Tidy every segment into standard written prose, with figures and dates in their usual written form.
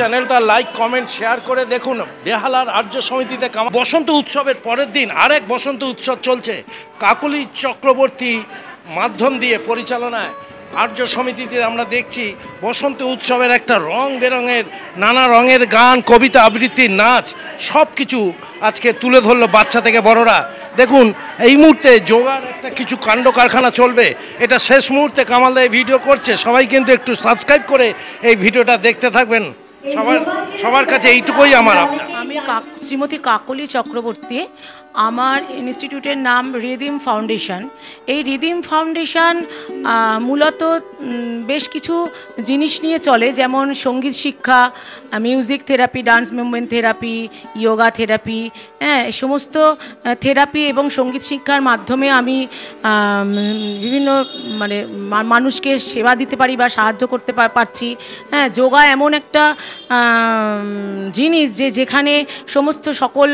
চ্যানেলটা like comment share করে দেখুন। বেহালার আর্য সমিতিতে বসন্ত উৎসবের পরের দিন আরেক বসন্ত উৎসব চলছে। কাকলি চক্রবর্তী মাধ্যম দিয়ে পরিচালনায় আর্য সমিতিতে আমরা দেখছি বসন্ত উৎসবের একটা রং বেরঙের নানা রঙের গান, কবিতা আবৃত্তি, নাচ সব কিছু আজকে তুলে ধরলো বাচ্চা থেকে বড়রা। দেখুন এই মুহূর্তে যোগার একটা কিছু কাণ্ড কারখানা চলবে, এটা শেষ মুহূর্তে কামালদা এই ভিডিও করছে। সবাই কিন্তু একটু সাবস্ক্রাইব করে এই ভিডিওটা দেখতে থাকবেন। সবার কাছে এইটুকুই আমার আপনার। আমি শ্রীমতী কাকলি চক্রবর্তী। আমার ইনস্টিটিউটের নাম রিদিম ফাউন্ডেশন। এই রিদিম ফাউন্ডেশন মূলত বেশ কিছু জিনিস নিয়ে চলে, যেমন সঙ্গীত শিক্ষা, music therapy, dance movement therapy, yoga therapy, হ্যাঁ, এই সমস্ত থেরাপি এবং সঙ্গীত শিক্ষার মাধ্যমে আমি বিভিন্ন মানুষকে সেবা দিতে পারি বা সাহায্য করতে পারছি। হ্যাঁ, যোগা এমন একটা জিনিস যেখানে সমস্ত সকল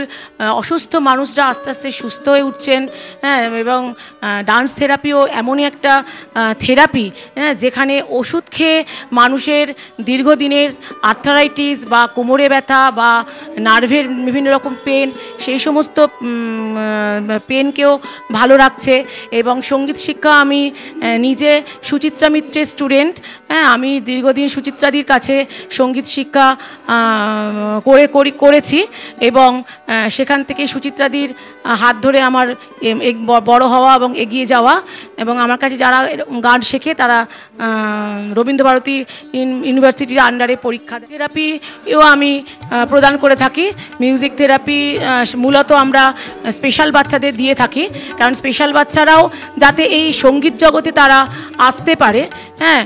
অসুস্থ মানুষরা আস্তে আস্তে সুস্থ হয়ে উঠছেন। হ্যাঁ, এবং ডান্স থেরাপিও এমনই একটা থেরাপি, হ্যাঁ, যেখানে ওষুধ খেয়ে মানুষের দীর্ঘদিনের আর্থারাইটিস বা কোমরে ব্যথা বা নার্ভের বিভিন্ন রকম পেন, সেই সমস্ত পেনকেও ভালো রাখছে। এবং সঙ্গীত শিক্ষা আমি নিজে সুচিত্রা মিত্রের স্টুডেন্ট। হ্যাঁ, আমি দীর্ঘদিন সুচিত্রাদির কাছে সঙ্গীত শিক্ষা করেছি এবং সেখান থেকে সুচিত্রাদির হাত ধরে আমার বড় হওয়া এবং এগিয়ে যাওয়া। এবং আমার কাছে যারা গান শেখে তারা রবীন্দ্রভারতী ইউনিভার্সিটির আন্ডারে পরীক্ষা দেয়। থেরাপিও আমি প্রদান করে থাকি। মিউজিক থেরাপি মূলত আমরা স্পেশাল বাচ্চাদের দিয়ে থাকি, কারণ স্পেশাল বাচ্চারাও যাতে এই সঙ্গীত জগতে তারা আসতে পারে। হ্যাঁ,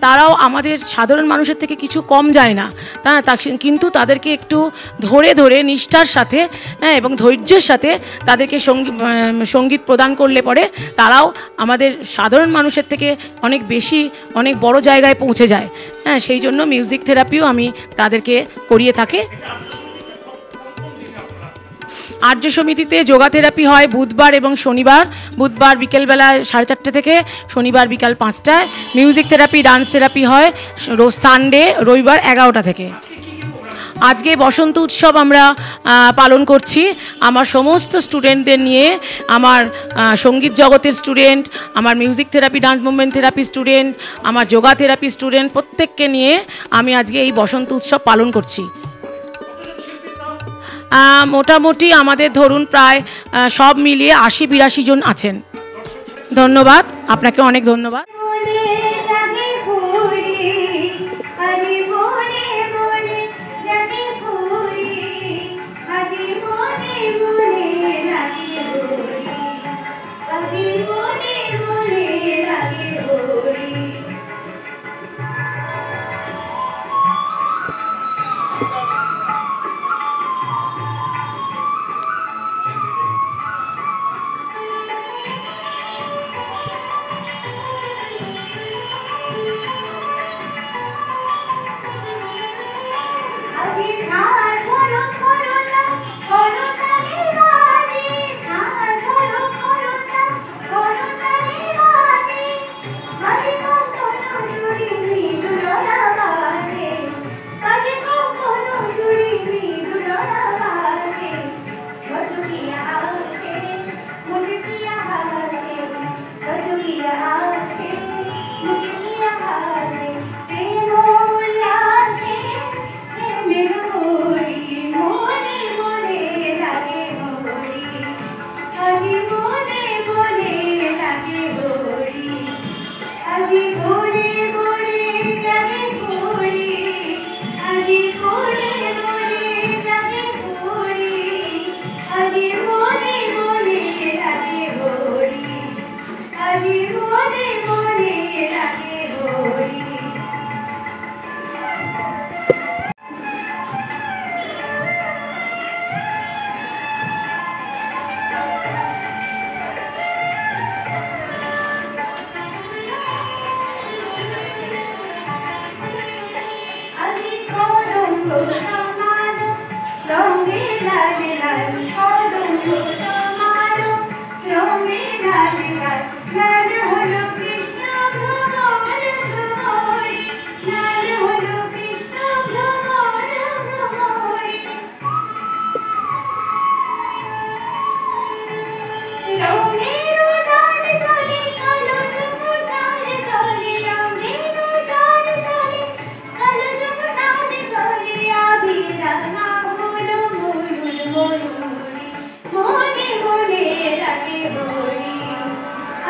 তারাও আমাদের সাধারণ মানুষের থেকে কিছু কম যায় না, কিন্তু তাদেরকে একটু ধরে ধরে নিষ্ঠার সাথে, হ্যাঁ, এবং ধৈর্যের সাথে তাদেরকে সঙ্গীত প্রদান করলে পরে তারাও আমাদের সাধারণ মানুষের থেকে অনেক বেশি, অনেক বড় জায়গায় পৌঁছে যায়। হ্যাঁ, সেই জন্য মিউজিক থেরাপিও আমি তাদেরকে করিয়ে থাকি। আর্য সমিতিতে যোগা থেরাপি হয় বুধবার এবং শনিবার। বুধবার বিকেলবেলা 4:30 থেকে শনিবার বিকাল 5টায়। মিউজিক থেরাপি, ডান্স থেরাপি হয় সানডে, রবিবার 11টা থেকে। আজকে বসন্ত উৎসব আমরা পালন করছি আমার সমস্ত স্টুডেন্টদের নিয়ে। আমার সঙ্গীত জগতের স্টুডেন্ট, আমার music therapy, dance movement therapy student, আমার যোগা থেরাপি স্টুডেন্ট, প্রত্যেককে নিয়ে আমি আজকে এই বসন্ত উৎসব পালন করছি। মোটামুটি আমাদের ধরুন প্রায় সব মিলিয়ে 80-82 জন আছেন। ধন্যবাদ, আপনাকে অনেক ধন্যবাদ।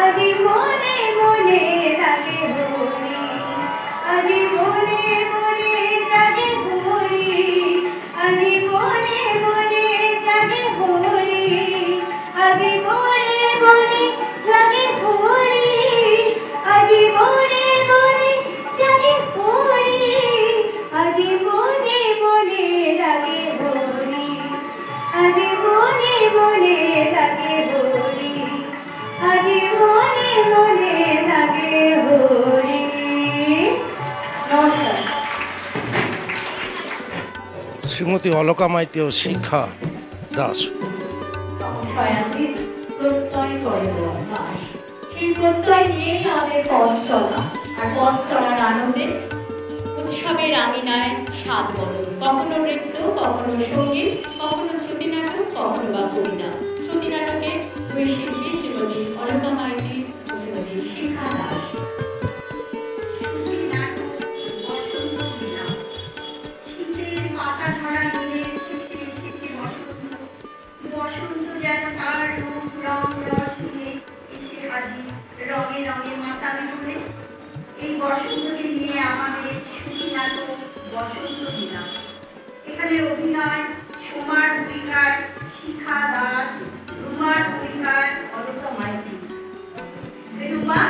আজি মনে মনে লাগে হরি, আজি মনে মনে জাগে হরি, আজি মনে মনে জাগে হরি, আজি মনে মনে জাগে হরি, আজি মনে মনে জাগে হরি, আজি মনে মনে লাগে হরি, আজি মনে মনে লাগে হরি, আজি মনে মনে লাগে হরি। নমস্কার। শ্রীমতী অলকা মাইতি ও শিখা দাস। প্রত্যয় করে দেওয়া দাস, সেই প্রত্যয় নিয়েই আমাদের পথ চলা, আর পথ চলার আনন্দে উৎসবের আঙিনায় স্বাদ বদল, কখনো নৃত্য, কখনো সঙ্গীত, কখনো শ্রুতি নাটক, কখনো বা কবিতা। শ্রুতি নাটকে দুই শিল্পী শ্রীমতী অলকা মাইতি, শ্রীমতী শিখা দাস। বসন্ত যেন তার রূপ রং রস নিয়ে এসে হাজির, রঙে রঙে মাতানো হলে। এই বসন্তকে নিয়ে আমাদের শুধু নাটক বসন্ত লীলা। এখানে অভিনয় সোমার ভূমিকার শিখা দাস, রুমার ভূমিকার অলকা মাইতি। রুমা,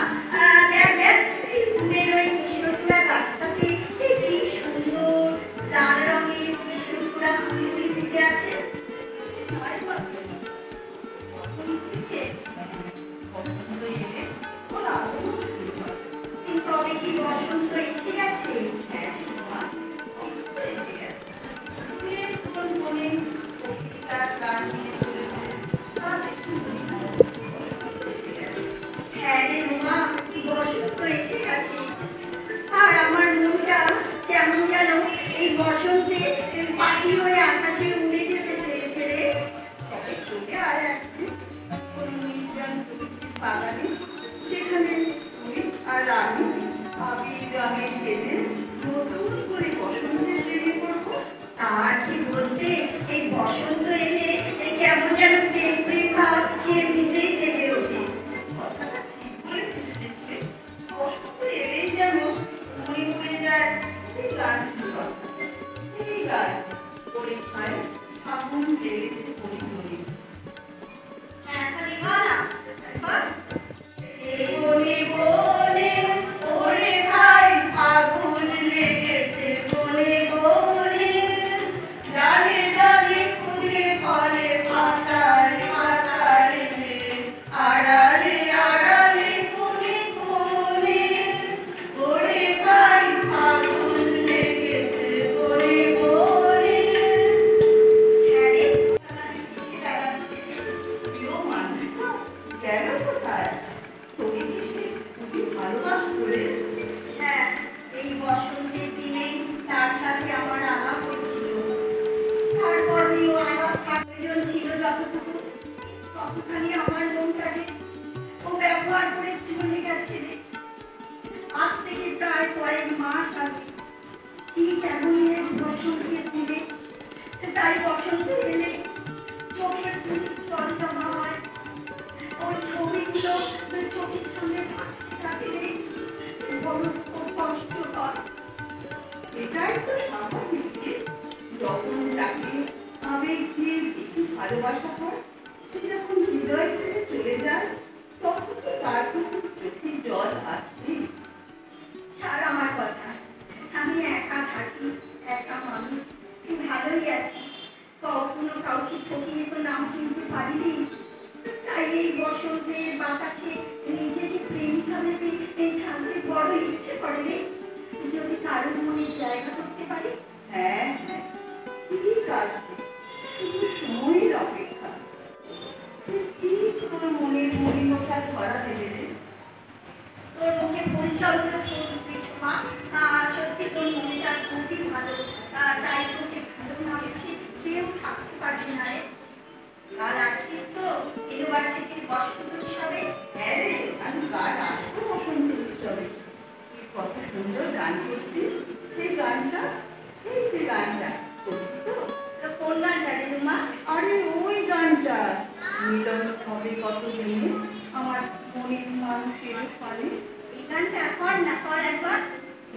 দেখ দেখ এই ফুলের ওই কৃষ্ণচূড়া গাছটাতে কি সুন্দর লাল রঙের কৃষ্ণচূড়া ফুলগুলি ফুটে আছে। তবে কি বসন্ত এসে গেছে? হ্যাঁ রে রুমা, বসন্ত এসে গেছে। আর আমার মনটা কেমন যেন এই বসন্তে পাখি হয়ে আকাশে উড়ে যেতে চেয়েছে রে। তবে তোকে আর একদিন কোন নির্জন প্রকৃতির বাগানে, যেখানে তুই আর আমি আবির রঙের টেনে নতুন করে বসন্তের প্রেমে করবো। আর কি বলতে, এই বসন্ত এলে কেমন যেন প্রেম প্রেম ভাব খেয়ে নিজেই জেগে ওঠে। কথাটা ঠিক বলেছিস রে। বসন্ত এলেই যেন মনে পড়ে যায় এই গানটির কথা। এই গান পরীক্ষায় আগুন জ্বেলেছে পরিমণি। হ্যাঁ খালি গানা একবার। বলে বলে ওরে ভাই আগুন লেগেছে, বলে বলে ডালে ডালে ফুলে ফলে পাতায় পাতায়, আড়ালে আড়ালে ফুলে ফুলে ওরে ভাই আগুন লেগেছে, বলে বলে। হ্যাঁ রে, কেউ মানবে না, গেল কোথায়? তোকে কি সে খুবই ভালোবাসতো রে? হ্যাঁ, এই বসন্তের দিনেই তার সাথে আমার আলাপ হচ্ছিল। তারপরেও আমার প্রয়োজন ছিল যতটুকু, ততখানি আমার মনটাকে ও ব্যবহার করে চলে গেছে রে। আজ থেকে প্রায় কয়েক মাস আগে ঠিক এমনই এক বসন্তের দিনে, তাই বসন্ত এলে চোখের জল জমা হয়। ওই ছবিগুলো চোখের সামনে ভাসতে থাকে রে, বড় কষ্টকর। এটাই তো স্বাভাবিক যে যখন তাকে আবেগ দিয়ে বেশি ভালোবাসা হয়, সে যখন হৃদয় ছেড়ে চলে যায়, তখন তো তার প্রতি চোখে জল আসছে। ছাড় আমার কথা, আমি একা থাকি, একা মানুষ, ভালোই আছি। কখনো কাউকে ঠকিয়ে তো নাম কিনতে পারিনি। তাই এই বসন্তে বাতাসে নিজেকে প্রেমিকা ভেবে ছাড়তে বড় ইচ্ছে করে রে। যদি কারোর মনে জায়গা করতে পারি। হ্যাঁ হ্যাঁ, ঠিক আছে, শুধু সময়ের অপেক্ষা। ঠিক তোর মনের মলিনতা ধরা দেবে রে। তোর মুখে পরিচালনা করছিস মা, সত্যি তোর মনটা খুবই ভালো। তাই তোকে ভালো না বেশি কেউ থাকতে পারবে না রে। কাল আসছিস তো ইউনিভার্সিটির বসন্ত উৎসবে? হ্যাঁ রে, আমি কাল আসবো বসন্ত উৎসবে। কত সুন্দর গান করছিস, সেই গানটা, এই যে গানটা করছিস তো? কোন গানটা রে মা? আরে ওই গানটা, মিলন হবে কত দিনে, আমার মনের মানুষের ফলে। এই গানটা কর না, কর একবার।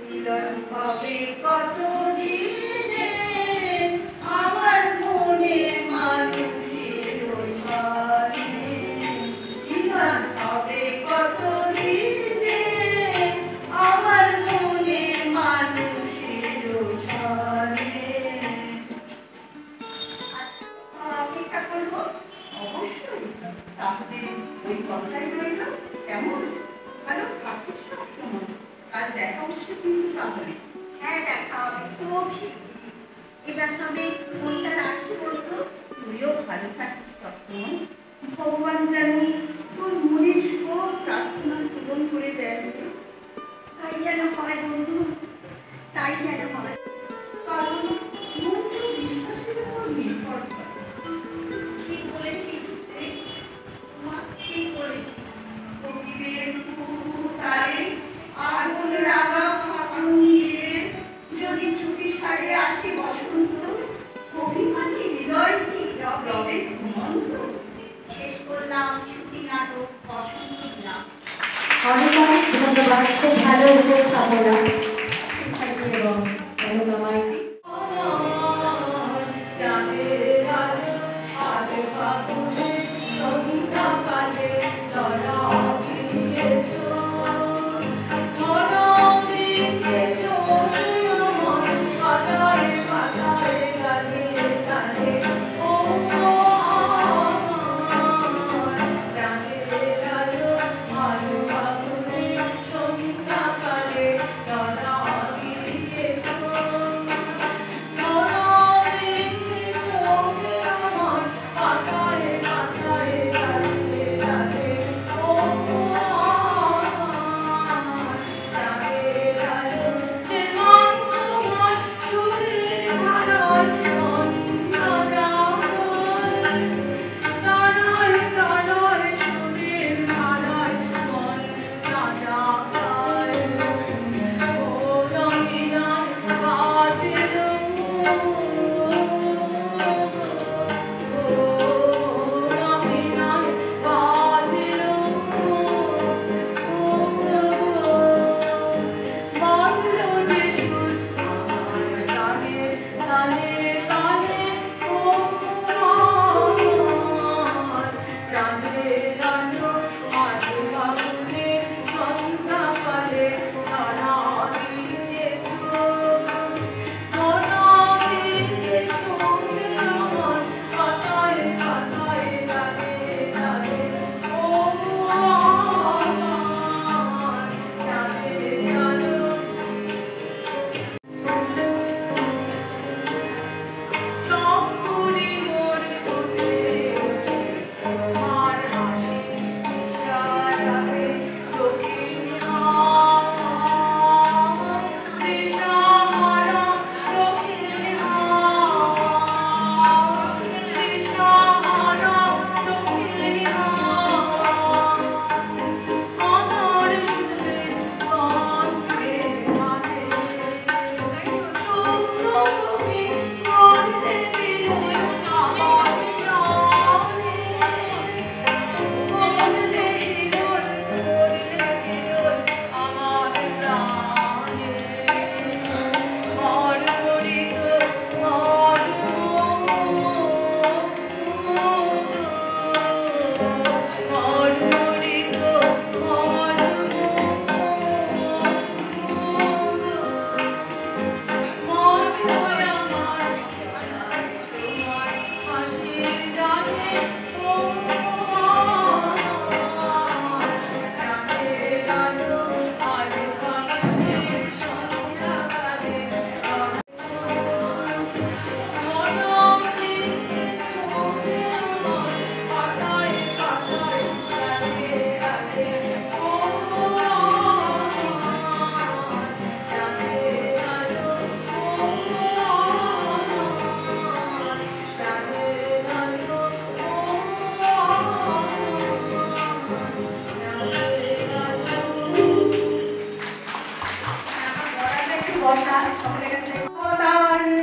মিলন হবে কতদিনে আমার মনে মানুষের ঘরে, মিলন হবে কতদিনে আমার মনে মানুষের ঘরে। অপেক্ষা করবো অবশ্যই, তাহলে ওই কথাই রইল। কেমন ভালো থাকিস সবসময়, আর দেখা হচ্ছে কিন্তু তাহলে। হ্যাঁ, দেখা হবে খুব শিগগিরই। এবার তবে মনটা রাখি বলতো, তুইও ভালো থাকিস সবসময়। ভগবান জানি তোর মনের সব প্রার্থনা পূরণ করে দেন। তাই যেন হয় বন্ধু, তাই যেন হয়। কারণ মন তো বিশ্বাসের উপর নির্ভর করে। ঠিক বলেছিস রে, মা, ঠিক বলেছিস। প্রদীপের তারে আগুন রাগা ফাগুন দিয়ে যদি চুপি সারে আসে বসন্ত, অভিমানী হৃদয়টি রবে ঘুমন্ত। শেষ করলাম শ্রুতি নাটক বসন্ত বিলাপ। অনেক অনেক ধন্যবাদ, খুব ভালো উপস্থাপনা এবং অনুগামাইটি।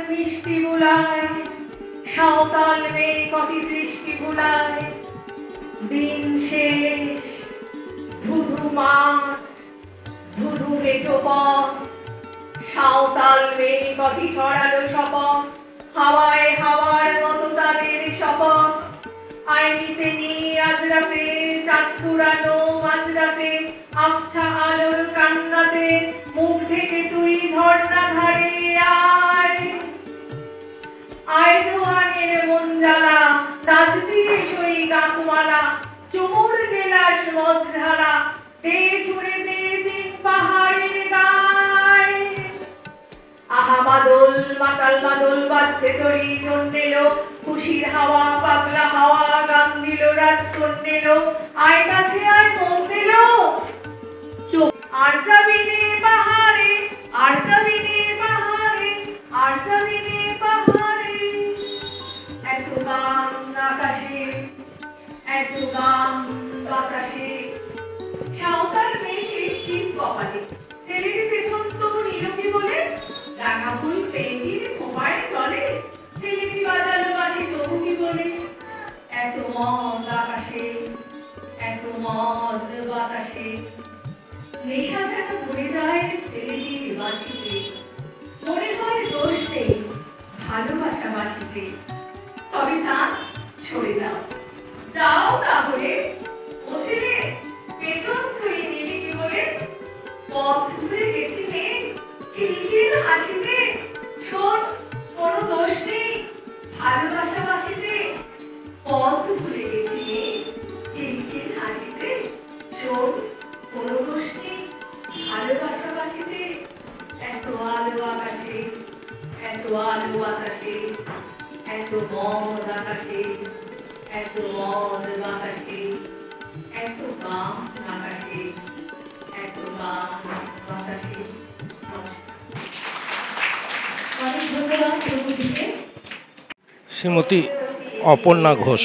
মিষ্টি বুলায় সাঁওতাল মেয়ে কটি দৃষ্টি বুলায় দিন শেষ ধুধু মাঠ, ধুধু মেঠো পথ, সাঁওতাল মেয়ে কফি ছড়ালো শপথ, হাওয়ায় হাওয়ার মতো তাদের শপথ। আইনিতে নিয়ে আজ রাতে চাঁদ পুরানো মাঝরাতে, আবছা আলোর কান্নাতে মুখ থেকে তুই ধর্ণা ধারে আয়। আয় দোয়ানের মন জ্বালা, নাচ দিয়ে সই গাঁথমালা, চুমুর গেলাস মদ ঢালা, দে ছুড়ে দে দিন পাহাড়ের গায়। আহা মাদল মাতাল মাদল বাজছে তরি টন্নেলো, খুশির হাওয়া পাগলা হাওয়া গান দিল রাত টন্নেলো। আয় কাছে আয় মন দিল, আর যাবি নে পাহাড়ে, আর যাবি নে পাহাড়ে, আর যাবি নে পাহাড়ে। এত গান আকাশে, এত গান বাতাসে, সাঁওতাল মেয়েকে শীত কপালে, ছেলেটি পেছন তবু নীলকে বলে, রাঙা ফুল পেন্টির খোঁপায় চলে, ছেলেটি বাজালো বাসি তবু কি বলে। এত মদ আকাশে, এত মদ বাতাসে, নেশা যেন ভরে যায় ছেলেটির বাসিতে, মনে হয় দোষ নেই ভালোবাসা বাসিতে। তবে চাঁদ সরে যাও, যাও তাহলে ও ছেলে, পেছন তুই নিলি কি বলে। পথ ঘুরে গেছি মেয়ে খিলখিল হাসিতে, শোন কোনো দোষ নেই ভালোবাসা বাসিতে। পথ ঘুরে গেছি মেয়ে খিলখিল হাসিতে, শোন কোনো দোষ নেই ভালোবাসা বাসিতে। এত আলো আকাশে, এত আলো আকাশে, এত মদ আকাশে, এত মদ বাতাসে, এত গান আকাশে, এত গান বাতাসে। অনেক ধন্যবাদ প্রভুজিকে। শ্রীমতী অপর্ণা ঘোষ।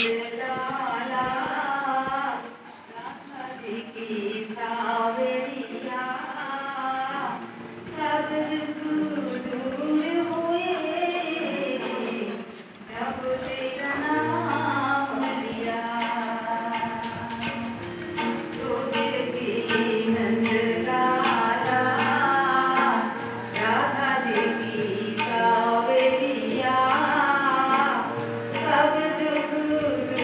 सब दुख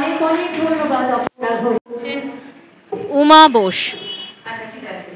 অনেক অনেক ধন্যবাদ আপনার হচ্ছেন উমা বোস। আচ্ছা ঠিক আছে।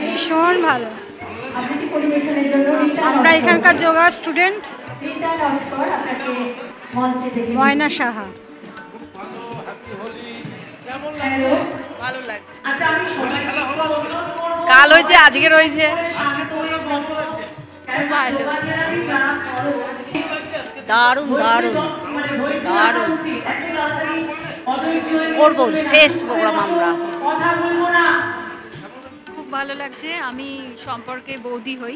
ভীষণ ভালো। আপনাকে পরিবেশনের জন্য আমরা এখানকার যোগা স্টুডেন্ট। রীতা নস্কর আপনাকে মঞ্চে থেকে ময়না সাহা। হ্যালো। ভালো লাগছে। আচ্ছা আমি কাল হয়েছে, আজকে রয়েছে। ভালো। দারুণ দারুণ দারুণ। করবো শেষ প্রোগ্রাম আমরা। কথা বলবো না। খুব ভালো লাগছে। আমি সম্পর্কে বৌদি হই,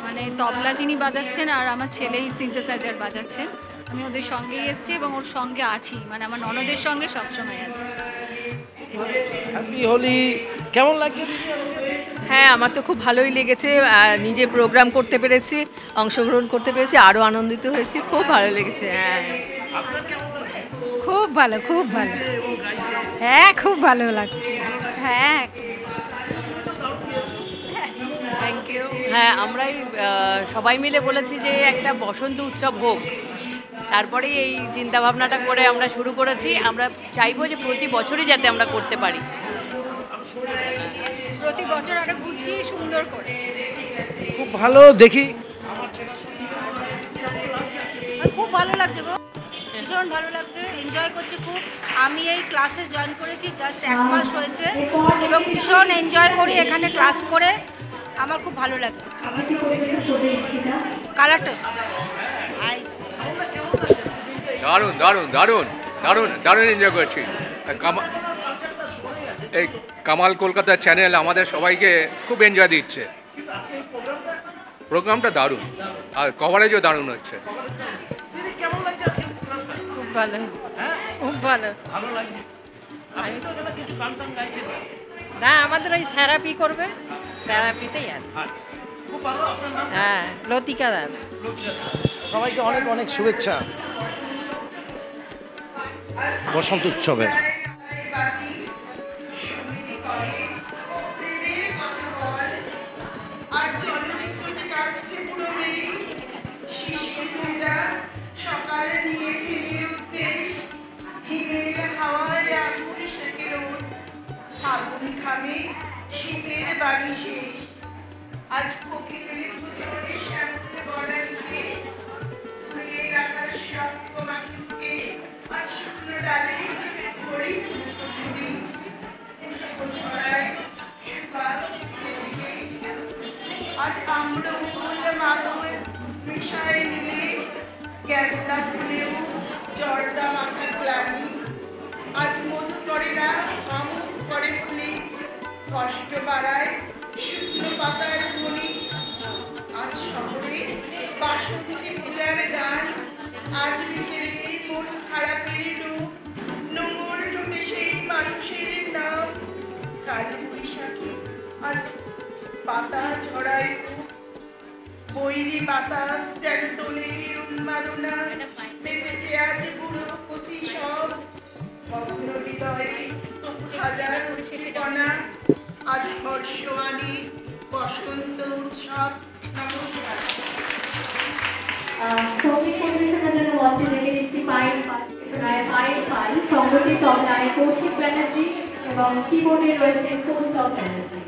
মানে তবলা যিনি বাজাচ্ছেন আর আমার ছেলেই সিনথেসাইজার বাজাচ্ছেন। আমি ওদের সঙ্গেই এসেছি এবং ওর সঙ্গে আছি, মানে আমার ননদের সঙ্গে সবসময় আছি। হ্যাপি হোলি। কেমন লাগছে দিদি? হ্যাঁ, আমার তো খুব ভালোই লেগেছে। নিজে প্রোগ্রাম করতে পেরেছি, অংশগ্রহণ করতে পেরেছি, আরও আনন্দিত হয়েছি। খুব ভালো লেগেছে। হ্যাঁ, আপনার কেমন লাগছে? খুব ভালো, খুব ভালো। হ্যাঁ, খুব ভালো লাগছে। হ্যাঁ, থ্যাংক ইউ। হ্যাঁ, আমরাই সবাই মিলে বলেছি যে একটা বসন্ত উৎসব হোক। তারপরে এই চিন্তাভাবনাটা করে আমরা শুরু করেছি। আমরা চাইবো যে প্রতি বছরই যাতে আমরা করতে পারি, প্রতি বছর আরো গুছিয়ে সুন্দর করে। খুব ভালো। দেখি খুব ভালো লাগছে গো, ভীষণ ভালো লাগছে, এনজয় করছি খুব। আমি এই ক্লাসে জয়েন করেছি জাস্ট 1 মাস হয়েছে এবং ভীষণ এনজয় করি এখানে ক্লাস করে। আমার খুব ভালো লাগে। কালারটা দারুণ দারুণ দারুণ দারুণ দারুণ এনজয় করছি। এই কামাল কলকাতা চ্যানেল আমাদের সবাইকে খুব এনজয় দিচ্ছে। প্রোগ্রামটা দারুণ আর কভারেজও দারুণ হচ্ছে। খুব ভালো, খুব ভালো। না, আমাদের ওই থেরাপি করবে, থেরাপিতেই আছে। হ্যাঁ, লতিকা দাস। সবাইকে অনেক অনেক শুভেচ্ছা বসন্ত উৎসবের। সকালে নিয়েছে নিরুদ্দেশ, হিমেল হাওয়ায় আগুন সেকে রোদ, ফাগুন ঘামে শীতের বাড়ি শেষ। আজ কোকিলের পুজোর শ্যামলে বড়াইতে ঘুরিয়ে রাখা সপ্ত মাটিকে আজ শুকনো ডালে ভরে পুষ্প ঝুড়ি পুষ্প ছড়ায় সুবাস ফেলে। আজ আম্রকুল মাদল মিশায় নিলে গ্যান্দা ফুলেও জর্দা মাখা গ্লানি। আজ মধুকরেরা আমোদ করে ফুলে কষ্ট বাড়ায় শুকনো পাতার ধ্বনি। আজ শহরে বাসন্তী পূজার গান। আজ বিকেলে মন খারাপের রূপ নোংর ঠোঁটে সেই মানুষের নাম। কাল বৈশাখী আজ পাতা ঝরায় রূপ। বৈরী বাতাস যেন দোলের উন্মাদনা। মেতেছে আজ বুড়ো কচি সব ভগ্ন হৃদয়ে হাজার উদ্দীপনা। আজ হর্ষবাণী বসন্ত উৎসব। নমস্কার। সঙ্গীত পরিবেশনার জন্য মঞ্চে ডেকে দিচ্ছি পায়েল পাল, সঙ্গীত তবলায় কৌশিক ব্যানার্জি এবং কিবোর্ডে রয়েছেন কৌস্তব ব্যানার্জি।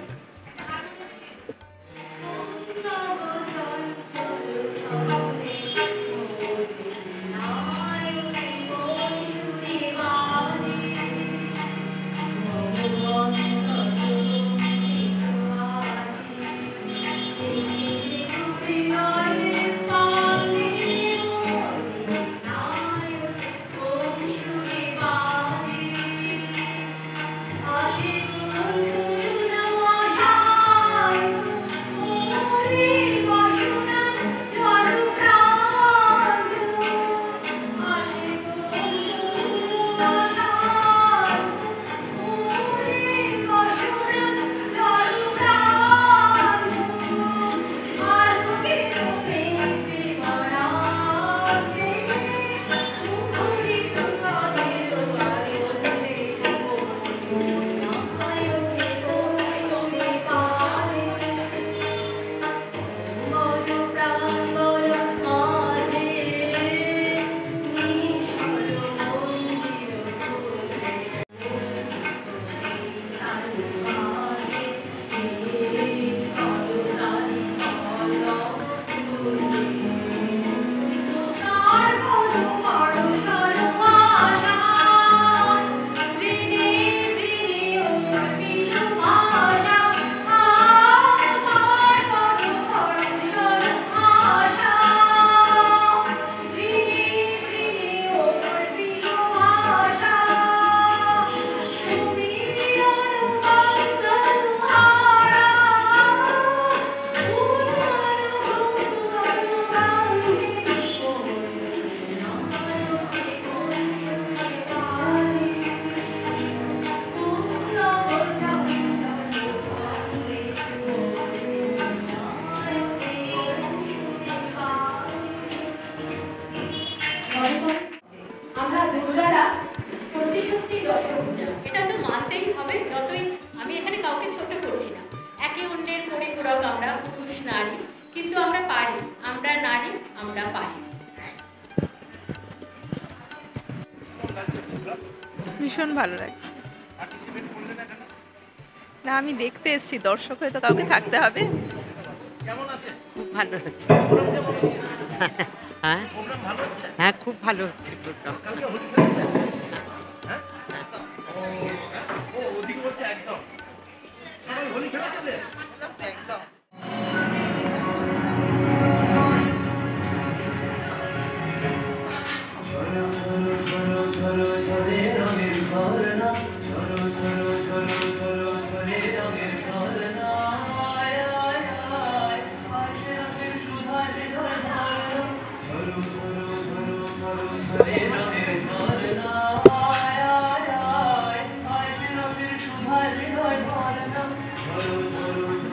আমরা দুর্গারা সত্যি সত্যি দশভূজা, এটা তো মানতেই হবে। যতই আমি এখানে কাউকে ছোট করছি না, একে অন্যের পরিপূরক আমরা, পুরুষ নারী, কিন্তু আমরা পারি, আমরা নারী, আমরা পারি। ভীষণ ভালো লাগছে। না, আমি দেখতে এসেছি, দর্শক হয়ে তো কাউকে থাকতে হবে। খুব ভালো হচ্ছে। হ্যাঁ হ্যাঁ, খুব ভালো হচ্ছে প্রোগ্রাম। ধরো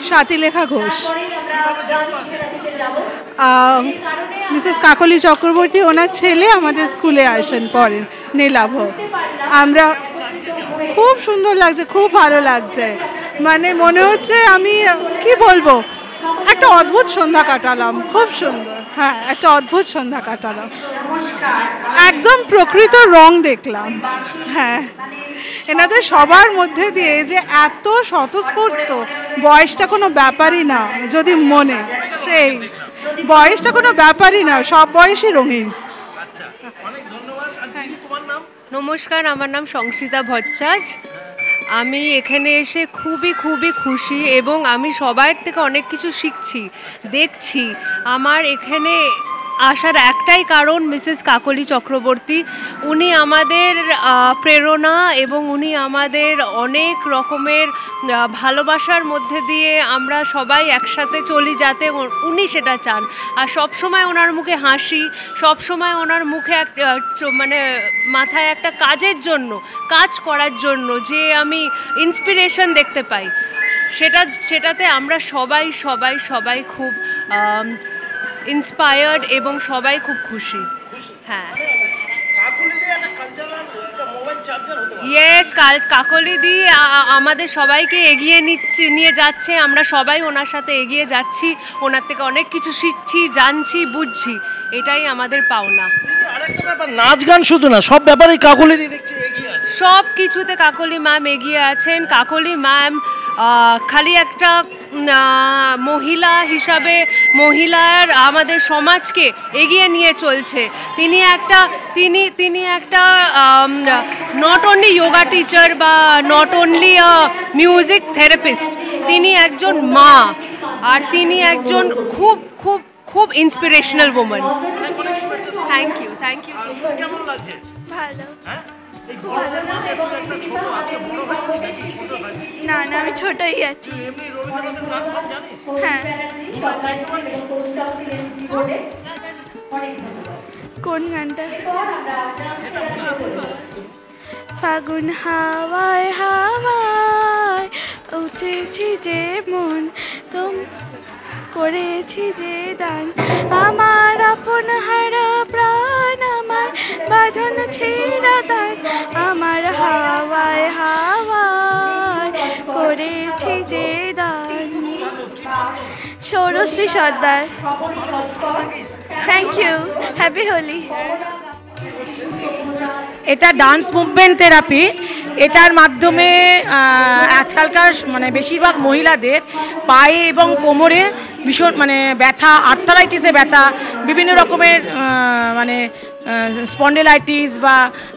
স্বাতিলেখা ঘোষ। মিসেস কাকলি চক্রবর্তী ওনার ছেলে আমাদের স্কুলে আসেন পড়েন, নীলাভ। আমরা খুব সুন্দর লাগছে, খুব ভালো লাগছে, মানে মনে হচ্ছে আমি কি বলবো, একটা অদ্ভুত সন্ধ্যা কাটালাম, খুব সুন্দর। হ্যাঁ, একটা অদ্ভুত সন্ধ্যা কাটালাম, একদম প্রকৃত রং দেখলাম। হ্যাঁ, এনাদের সবার মধ্যে দিয়ে যে এত স্বতঃস্ফূর্ত, বয়সটা কোনো ব্যাপারই না, যদি মনে সেই বয়সটা কোনো ব্যাপারই না, সব বয়সই রঙিন। নমস্কার, আমার নাম সংসিতা ভট্টাচার্য। আমি এখানে এসে খুবই খুশি এবং আমি সবার থেকে অনেক কিছু শিখছি, দেখছি। আমার এখানে আসার একটাই কারণ মিসেস কাকলি চক্রবর্তী। উনি আমাদের প্রেরণা এবং উনি আমাদের অনেক রকমের ভালোবাসার মধ্যে দিয়ে আমরা সবাই একসাথে চলি, যাতে উনি সেটা চান। আর সবসময় ওনার মুখে হাসি, সবসময় ওনার মুখে মানে মাথায় একটা কাজের জন্য, কাজ করার জন্য যে আমি ইন্সপিরেশন দেখতে পাই, সেটাতে আমরা সবাই খুব ইন্সপায়ার্ড এবং সবাই খুব খুশি। হ্যাঁ, ইয়েস, কাকলিদি আমাদের সবাইকে এগিয়ে নিয়ে যাচ্ছে। আমরা সবাই ওনার সাথে এগিয়ে যাচ্ছি, ওনার থেকে অনেক কিছু শিখছি, জানছি, বুঝছি। এটাই আমাদের পাওনা। নাচ গান শুধু না, সব ব্যাপারেই কাকলিদি দেখছি এগিয়ে আছে। সব কিছুতে কাকলি ম্যাম এগিয়ে আছেন। কাকলি ম্যাম খালি একটা মহিলা হিসাবে মহিলার আমাদের সমাজকে এগিয়ে নিয়ে চলছে। তিনি একটা নট অনলি যোগা টিচার বা নট অনলি মিউজিক থেরাপিস্ট, তিনি একজন মা, আর তিনি একজন খুব ইন্সপিরেশনাল ওম্যান। Thank you. কেমন লাগছে? ভালো। না আমি ছোটই আছি। হ্যাঁ। কোন গানটা? ফাগুন হাওয়ায় হাওয়ায় উঠেছি যে মন, তোম করেছি যে দান, আমার আপন হারা প্রাণ, আমার বাঁধন ছেঁড়া দান, আমার হাওয়ায় হাওয়ায় করেছি যে দান। Sourashree Sardar. Thank you, happy Holi. এটা ডান্স মুভমেন্ট থেরাপি। এটার মাধ্যমে আজকালকার মানে বেশিরভাগ মহিলাদের পায়ে এবং কোমরে ভীষণ মানে ব্যথা, আর্থারাইটিসে ব্যথা, বিভিন্ন রকমের মানে স্পন্ডেলাইটিস বা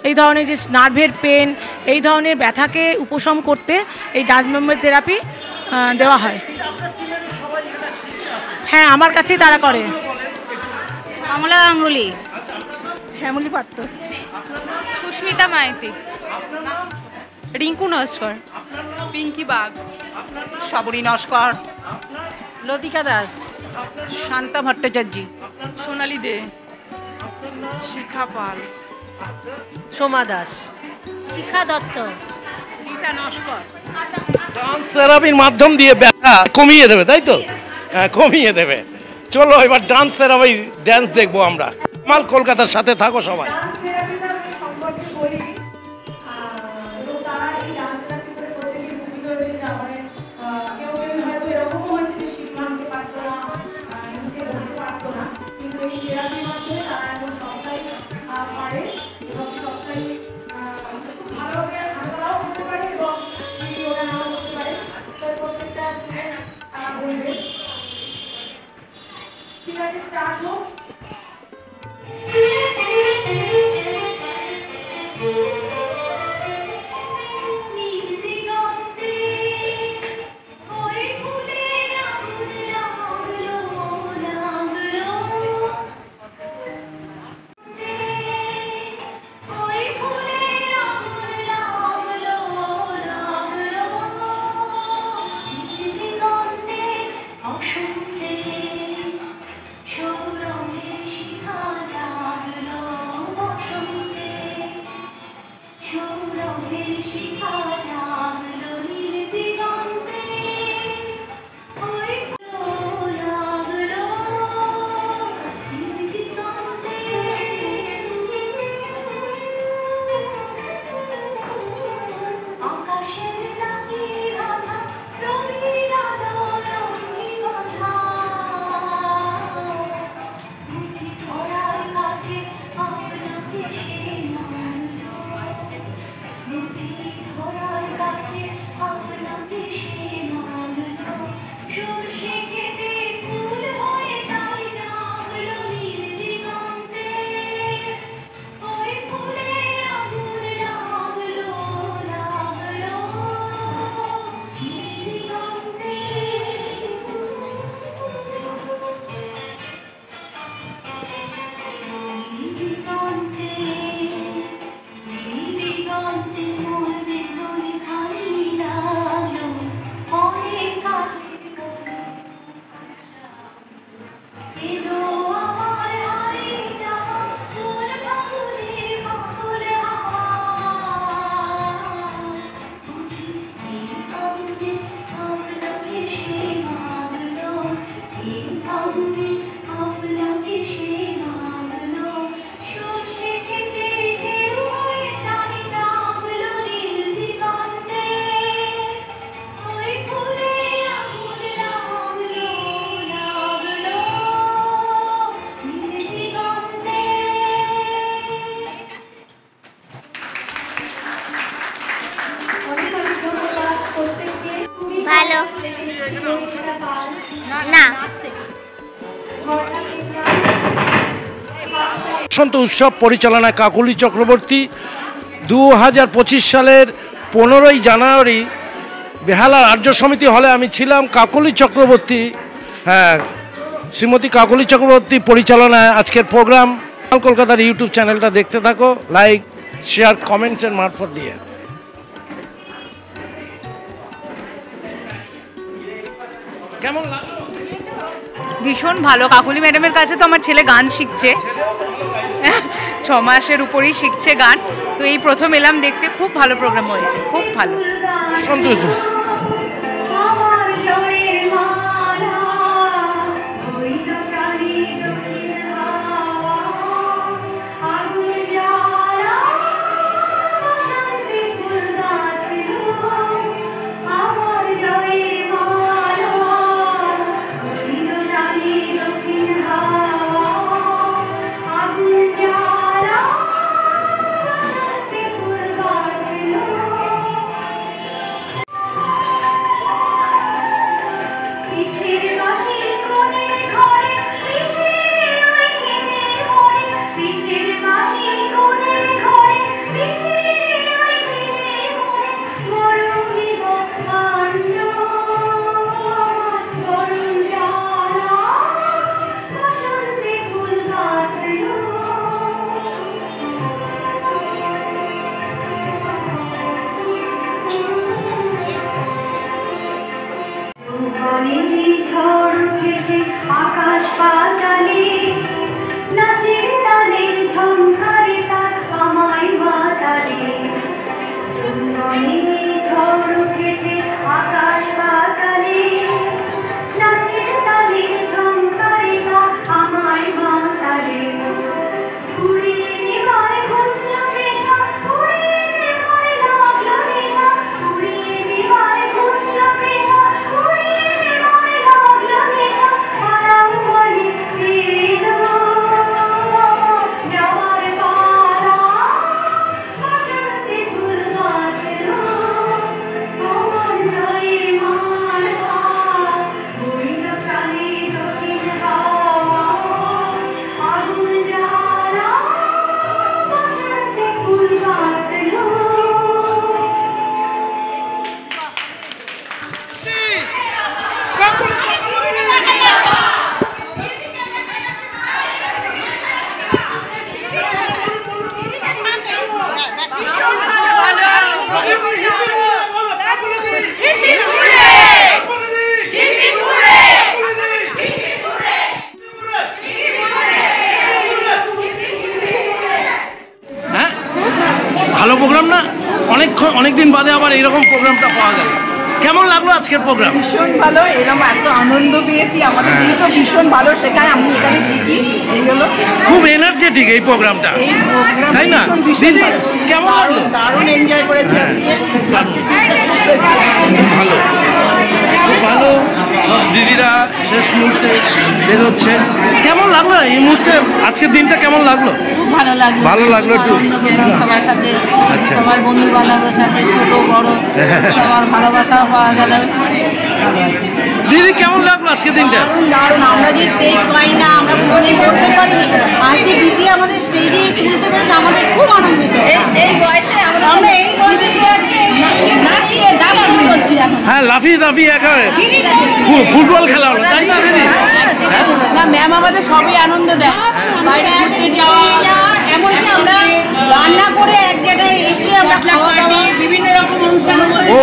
এই ধরনের যে নার্ভের পেন, এই ধরনের ব্যথাকে উপশম করতে এই ডাচ মেমোরি থেরাপি দেওয়া হয়। হ্যাঁ, আমার কাছেই তারা করে। কমলা গাঙ্গুলি, শ্যামলী পাত্র, সুস্মিতা মাইতি, রিঙ্কু নস্কর, পিঙ্কি বাগ, সাবরী নস্কর, লতিকা দাস, শান্তা ভট্টাচার্য, সোনালী দে, শিখা পাল, সোমা দাস, শিখা দত্ত, গীতা নস্কর। ডান্স থেরাপির মাধ্যম দিয়ে ব্যথা কমিয়ে দেবে, তাই তো? হ্যাঁ, কমিয়ে দেবে। চলো এবার ডান্স থেরাপি ড্যান্স দেখবো আমরা। কামাল কলকাতার সাথে থাকো সবাই। ঠিক আছে, স্টার্ট হোক। ভালো না। বসন্ত উৎসব পরিচালনা কাকলি চক্রবর্তী। 2025 সালের 15ই জানুয়ারি বেহালার আর্য সমিতি হলে আমি ছিলাম। কাকলি চক্রবর্তী, হ্যাঁ, শ্রীমতী কাকলি চক্রবর্তী পরিচালনায় আজকের প্রোগ্রাম। কলকাতার ইউটিউব চ্যানেলটা দেখতে থাকো, লাইক শেয়ার কমেন্টসের মারফত দিয়ে। কেমন লাগলো? ভীষণ ভালো। কাকুলি ম্যাডামের কাছে তো আমার ছেলে গান শিখছে, 6 মাসের উপরেই শিখছে গান। তো এই প্রথম এলাম দেখতে, খুব ভালো প্রোগ্রাম হয়েছে, খুব ভালো। সন্তোষ ঝড় উঠেছে আকাশ পাতালে, নাচের তালের ঝংকারে তার আমায় মাতালে। ঝড় উঠেছে আকাশ পাতালে, নাচের তালের ঝংকারে তার আমায় মাতালে। উড়িয়ে নেওয়ার ঘুরল পেশা, উড়িয়ে নেওয়ার লাগলো নেশা, উড়িয়ে নেওয়ার ঘুরল পেশা, উড়িয়ে নেওয়ার লাগলো নেশা। পালাও বলে এলো যাওয়ার পালা, বসন্তে ফুল বাঁধলো আমার গায়ে মালা। বইল প্রাণে দক্ষিণ হাওয়া, আগুন জ্বালা, বসন্তে ফুল বাঁধলো। হ্যাঁ, ভালো প্রোগ্রাম না? অনেকদিন বাদে আবার এইরকম প্রোগ্রামটা পাওয়া গেল। কেমন লাগলো আজকের প্রোগ্রাম? ভীষণ ভালো, এরকম এত আনন্দ পেয়েছি, আমাদের দিদিও ভীষণ ভালো শেখায়, আমি এখানে শিখি। এই হলো খুব এনার্জেটিক এই প্রোগ্রামটা, তাই না দিদি? কেমন লাগলো? দারুণ এনজয় করেছি আজকে। ভালো, খুব ভালো। সব দিদিরা শেষ মুহূর্তে বেরোচ্ছে। কেমন লাগলো এই মুহূর্তে? আজকের দিনটা কেমন লাগলো? খুব ভালো লাগলো। ভালো লাগলো একটু? সবার সাথে, আচ্ছা, সবার বন্ধু বান্ধবের সাথে, ছোট বড় সবার ভালোবাসা পাওয়া গেল। দিদি কেমন লাগলো আজকে দিনটা? দারুণ, আমরা যে স্টেজ পাই না, আমরা কোনোদিন করতে পারিনি, আজকে দিদি আমাদের স্টেজে তুলতে পেরেছে, আমাদের খুব আনন্দিত। এই বয়সে আমরা এই বয়সে নাচিয়ে দাবানো করছি এখন। হ্যাঁ, লাফিয়ে দাফিয়ে একেবারে ফুটবল খেলা হলো, তাই না দিদি? না ম্যাম আমাদের সবই আনন্দ দেয়, বাইরে ঘুরতে যাওয়া, এমনকি আমরা রান্না করে এক জায়গায় এসে আমরা খাওয়া দাওয়া বিভিন্ন রকম অনুষ্ঠান করে। ও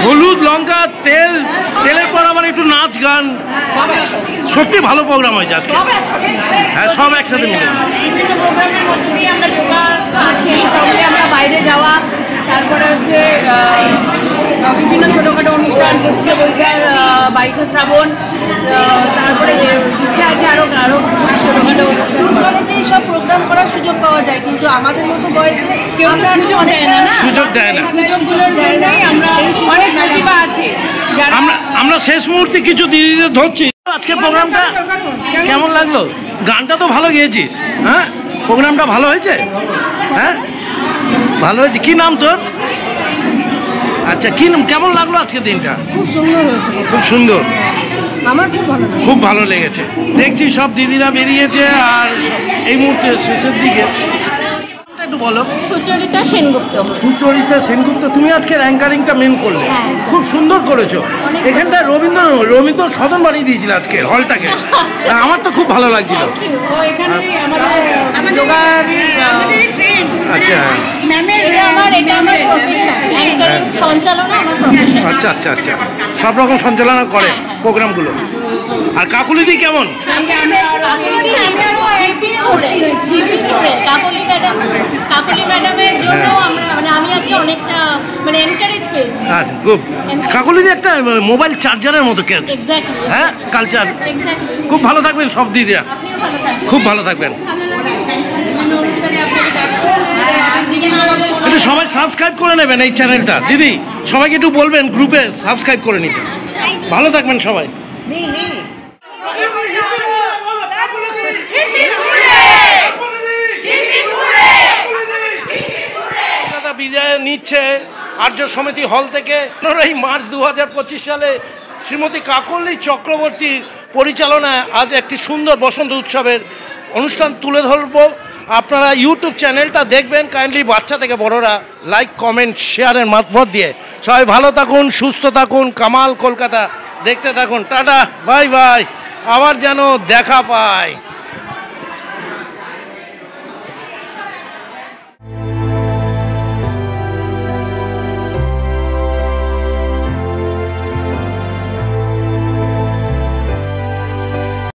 হলুদ লঙ্কা তেলের পর আবার একটু নাচ গান, সত্যি ভালো প্রোগ্রাম হয়েছে আজকে। হ্যাঁ, সব একসাথে মিলে বিভিন্ন প্রোগ্রামের মধ্যে দিয়ে আমরা যোগা আছে, সঙ্গে আমরা বাইরে যাওয়া, তারপরে হচ্ছে বিভিন্ন ছোটোখাটো অনুষ্ঠান করছে, বলছে 22শে শ্রাবণ, তারপরে ইচ্ছা আছে আরও ছোটোখাটো অনুষ্ঠান। কলেজে সব প্রোগ্রাম করার সুযোগ পাওয়া যায়, কিন্তু আমাদের মতো বয়সে কেউ সুযোগ দেয় না, সুযোগ দেয় না, সুযোগগুলো দেয় না। আমরা অনেক প্রতিভা আছে, আমরা শেষ মুহূর্তে কিছু দিদিদের ধরছি। আজকের প্রোগ্রামটা কেমন লাগলো? গানটা তো ভালো গেয়েছিস। হ্যাঁ, প্রোগ্রামটা ভালো হয়েছে। হ্যাঁ, ভালো হয়েছে। কি নাম তোর? আচ্ছা, কি নাম? কেমন লাগলো আজকের দিনটা? খুব সুন্দর হয়েছে, খুব সুন্দর। আমার খুব ভালো লেগেছে। দেখছি সব দিদিরা বেরিয়েছে, আর এই মুহূর্তে শেষের দিকে একটু বলো। সুচরিতা সেনগুপ্ত। সুচরিতা সেনগুপ্ত, তুমি আজকে অ্যাঙ্কারিংটা মেন করলে, খুব সুন্দর করেছো। এখানটা রবীন্দ্র সদন বানিয়ে দিয়েছিল আজকে হলটাকে, আমার তো খুব ভালো লাগছিল। আচ্ছা, আচ্ছা আচ্ছা আচ্ছা, সব রকম সঞ্চালনা করে প্রোগ্রামগুলো। আর কাকুলিদি কেমন? কাকুলি ম্যাডামের জন্য আমি আজকে অনেকটা এনকারেজ পেয়েছি। আচ্ছা, খুব। কাকুলিদি একটা মোবাইল চার্জারের মতো কেন? হ্যাঁ, কালচার। খুব ভালো থাকবেন সব দিদিরা, খুব ভালো থাকবেন। একটু সবাই সাবস্ক্রাইব করে নেবেন এই চ্যানেলটা। দিদি সবাইকে একটু বলবেন গ্রুপে সাবস্ক্রাইব করে নিতে। ভালো থাকবেন সবাই। বিদায় নিচ্ছে আর্য সমিতি হল থেকে 15ই মার্চ 2025 সালে শ্রীমতী কাকলি চক্রবর্তীর পরিচালনায় আজ একটি সুন্দর বসন্ত উৎসবের অনুষ্ঠান তুলে ধরব। আপনারা ইউটিউব চ্যানেলটা দেখবেন, কাইন্ডলি বাচ্চা থেকে বড়রা লাইক কমেন্ট শেয়ারের মারফত দিয়ে। সবাই ভালো থাকুন, সুস্থ থাকুন। কামাল কলকাতা দেখতে থাকুন। টাটা, বাই বাই, আবার যেন দেখা পায়।